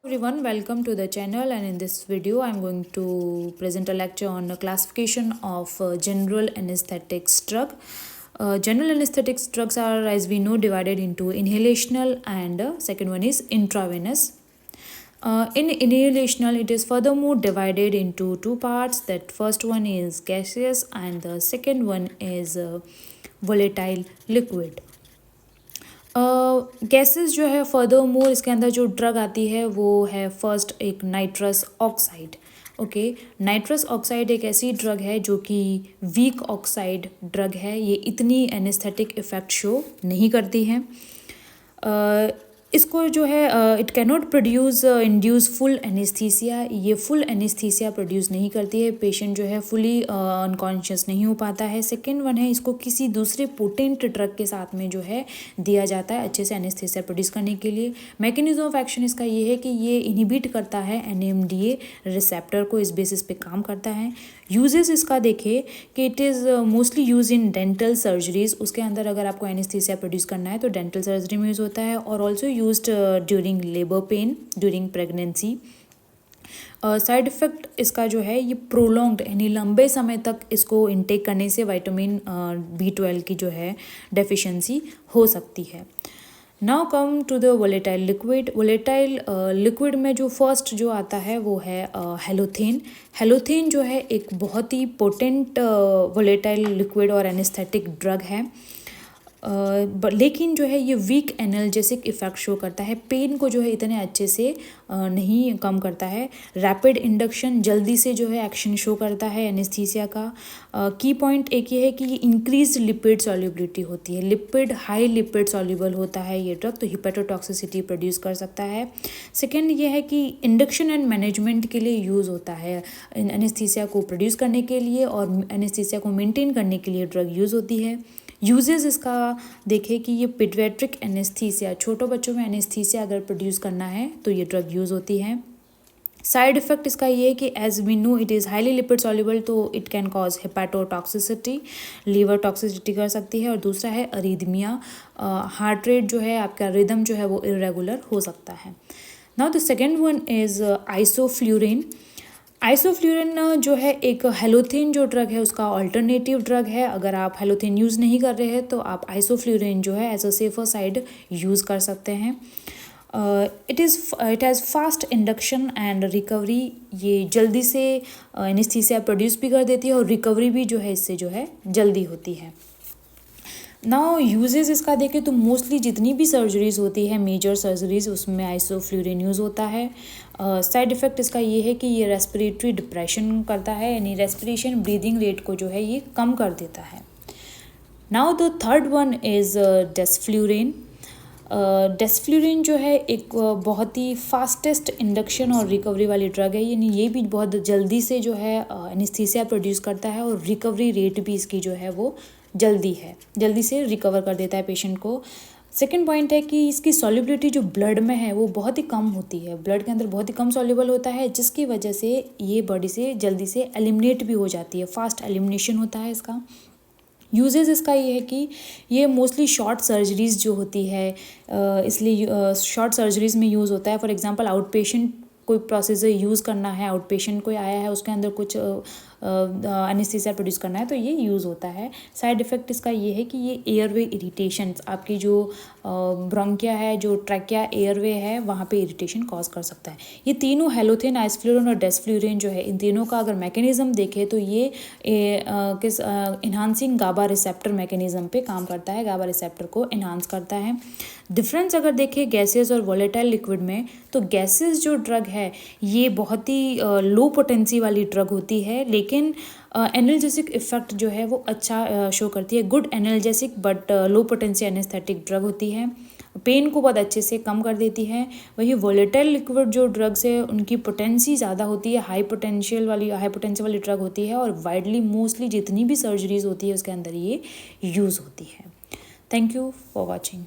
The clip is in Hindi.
Everyone, welcome to the channel, and in this video I'm going to present a lecture on the classification of general anesthetics drug. General anesthetics drugs are, as we know, divided into inhalational and second one is intravenous. In inhalational, it is furthermore divided into two parts. That first one is gaseous and the second one is volatile liquid. Gases जो है फर्दर मोर इसके अंदर जो ड्रग आती है वो है फर्स्ट एक nitrous oxide. Okay, nitrous oxide एक ऐसी ड्रग है जो कि वीक ऑक्साइड ड्रग है. ये इतनी एनेस्थेटिक इफेक्ट शो नहीं करती है. इसको जो है it cannot produce induce full anaesthesia. ये फुल एनेस्थीसिया प्रोड्यूस नहीं करती है. पेशेंट जो है फुली अनकॉन्शियस नहीं हो पाता है. सेकेंड वन है, इसको किसी दूसरे पोटेंट ड्रग के साथ में जो है दिया जाता है अच्छे से एनेस्थीसिया प्रोड्यूस करने के लिए. मैकेनिज्म ऑफ एक्शन इसका ये है कि ये इनहिबिट करता है NMDA रिसेप्टर को, इस बेसिस पे काम करता है. यूजेस इसका देखें कि it is mostly use in dental surgeries. उसके अंदर अगर आपको एनेस्थीसिया प्रोड्यूस करना है तो डेंटल सर्जरी में यूज़ होता है, और also used during labour pain, during pregnancy. Side effect इसका जो है ये प्रोलॉन्ग्ड यानी लंबे समय तक इसको इनटेक करने से विटामिन B12 की जो है डेफिशिएंसी हो सकती है. Now come to the volatile liquid. Volatile liquid में जो फर्स्ट जो आता है वो है हेलोथेन. हेलोथेन जो है एक बहुत ही पोटेंट वोलेटाइल लिक्विड और एनेस्थेटिक ड्रग है. लेकिन जो है ये वीक एनाल्जेसिक इफेक्ट शो करता है. पेन को जो है इतने अच्छे से नहीं कम करता है. रैपिड इंडक्शन, जल्दी से जो है एक्शन शो करता है एनेस्थीसिया का. की पॉइंट एक ये है कि ये इंक्रीज लिपिड सॉल्युबिलिटी होती है. लिपिड हाई लिपिड सॉल्युबल होता है ये ड्रग, तो हिपेटोटॉक्सिसिटी प्रोड्यूस कर सकता है. सेकेंड ये है कि इंडक्शन एंड मैनेजमेंट के लिए यूज़ होता है. एनेस्थीसिया को प्रोड्यूस करने के लिए और एनेस्थीसिया को मेंटेन करने के लिए ड्रग यूज़ होती है. यूजेस इसका देखें कि ये पीडियाट्रिक एनेस्थीसिया, छोटों बच्चों में एनेस्थीसिया अगर प्रोड्यूस करना है तो ये ड्रग यूज़ होती है. साइड इफ़ेक्ट इसका ये है कि as we know it is highly lipid soluble, तो it can cause hepatotoxicity, liver toxicity कर सकती है. और दूसरा है अरीदमिया, हार्ट रेट जो है आपका रिदम जो है वो इरेगुलर हो सकता है. Now the second one is isoflurane. Isoflurane जो है एक हेलोथेन जो ड्रग है उसका अल्टरनेटिव ड्रग है. अगर आप हेलोथेन यूज़ नहीं कर रहे हैं तो आप आइसोफ्लूरिन जो है as a safer side use कर सकते हैं. It has fast induction and recovery. ये जल्दी से एनेस्थीसिया प्रोड्यूस भी कर देती है और रिकवरी भी जो है इससे जो है जल्दी होती है. नाउ यूजेस इसका देखें तो मोस्टली जितनी भी सर्जरीज होती है, मेजर सर्जरीज, उसमें आइसोफ्लूरिन यूज़ होता है. साइड इफ़ेक्ट इसका ये है कि ये रेस्पिरेटरी डिप्रेशन करता है, यानी रेस्पिरेशन ब्रीदिंग रेट को जो है ये कम कर देता है. Now the third one is desflurane. Desflurane जो है एक बहुत ही फास्टेस्ट इंडक्शन और रिकवरी वाली ड्रग है. यानी ये भी बहुत जल्दी से जो है एनेस्थीसिया प्रोड्यूस करता है और रिकवरी रेट भी इसकी जो है वो जल्दी से रिकवर कर देता है पेशेंट को. सेकेंड पॉइंट है कि इसकी सॉल्युबिलिटी जो ब्लड में है वो बहुत ही कम होती है. ब्लड के अंदर बहुत ही कम सॉल्युबल होता है, जिसकी वजह से ये बॉडी से जल्दी से एलिमिनेट भी हो जाती है. फास्ट एलिमिनेशन होता है इसका. यूजेस इसका ये है कि ये मोस्टली शॉर्ट सर्जरीज़ जो होती है इसलिए शॉर्ट सर्जरीज़ में यूज़ होता है. फॉर एग्जांपल आउट पेशेंट कोई प्रोसीजर यूज़ करना है, आउट पेशेंट कोई आया है उसके अंदर कुछ एनेस्थीसिया प्रोड्यूस करना है तो ये यूज़ होता है. साइड इफ़ेक्ट इसका ये है कि ये एयरवे इरिटेशंस, आपकी जो ब्रोंकिया है, जो ट्रैकिया एयरवे है, वहाँ पे इरिटेशन कॉज कर सकता है. ये तीनों हेलोथेन, आइसफ्लूरिन और डेस्फ्लूरिन जो है, इन तीनों का अगर मैकेनिज्म देखें तो ये किस इन्हांसिंग गाबा रिसेप्टर मैकेनिज्म पे काम करता है, गाबा रिसेप्टर को इन्हांस करता है. डिफरेंस अगर देखें गैसेस और वोलेटाइल लिक्विड में, तो गैसेस जो ड्रग है ये बहुत ही लो पोटेंसी वाली ड्रग होती है, लेकिन एनाल्जेसिक इफेक्ट जो है वो अच्छा शो करती है. Good analgesic but low potency anaesthetic drug होती है. पेन को बहुत अच्छे से कम कर देती है. वही वोलेटाइल लिक्विड जो ड्रग्स है उनकी पोटेंसी ज़्यादा होती है, हाई पोटेंशियल वाली ड्रग होती है, और वाइडली मोस्टली जितनी भी सर्जरीज होती है उसके अंदर ये यूज़ होती है. Thank you for watching.